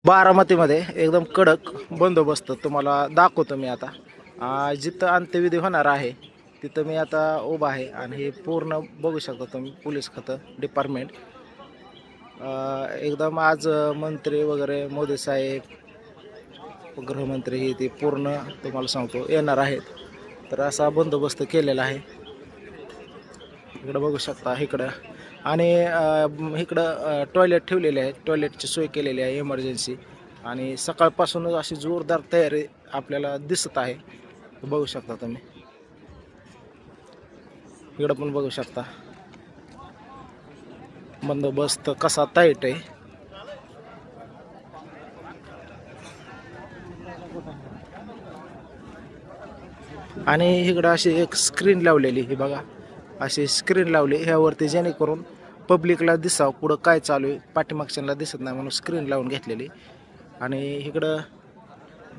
बारामतीमध्ये एकदम कडक बंदोबस्त तुम्हाला दाखवतो मी आता. जिथं अंत्यविधी होणार आहे तिथं मी आता उभा आहे आणि हे पूर्ण बघू शकता तुम्ही पोलीस खातं डिपार्टमेंट. एकदम आज मंत्री वगैरे मोदी साहेब गृहमंत्री हे ते पूर्ण तुम्हाला सांगतो येणार आहेत. तर असा बंदोबस्त केलेला आहे. इकडं बघू शकता इकडं आणि इकडं टॉयलेट ठेवलेले आहे. टॉयलेटची सोय केलेली आहे इमर्जन्सी आणि सकाळपासूनच अशी जोरदार तयारी आपल्याला दिसत आहे. बघू शकता तुम्ही इकडं पण बघू शकता बंदोबस्त कसा टाईट आहे. आणि इकडं अशी एक स्क्रीन लावलेली ही बघा, अशी स्क्रीन लावली ह्यावरती जेणेकरून पब्लिकला दिसावं पुढं काय चालू आहे, पाठीमागच्यांना दिसत नाही म्हणून स्क्रीन लावून घेतलेली. आणि इकडं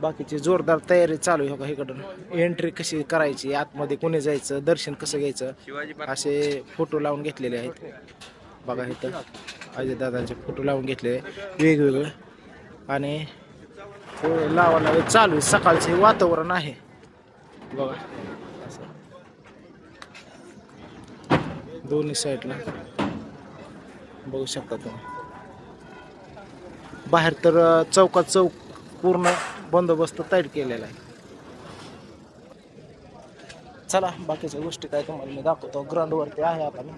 बाकीची जोरदार तयारी चालू आहे. बघा इकडं एंट्री कशी करायची, आतमध्ये कोणी जायचं, दर्शन कसं घ्यायचं असे फोटो लावून घेतलेले आहेत. बघा इथं अजयदादांचे फोटो लावून घेतले वेगवेगळे आणि लावा चालू आहे. सकाळचे वातावरण आहे बघा दोन्ही साईडला बघू शकता तुम्ही. बाहेर तर चौकात चौक पूर्ण बंदोबस्त तयार केलेला आहे. चला बाकीच्या गोष्टी काय तुम्हाला मी दाखवतो. ग्राउंडवरती आहे आता मी.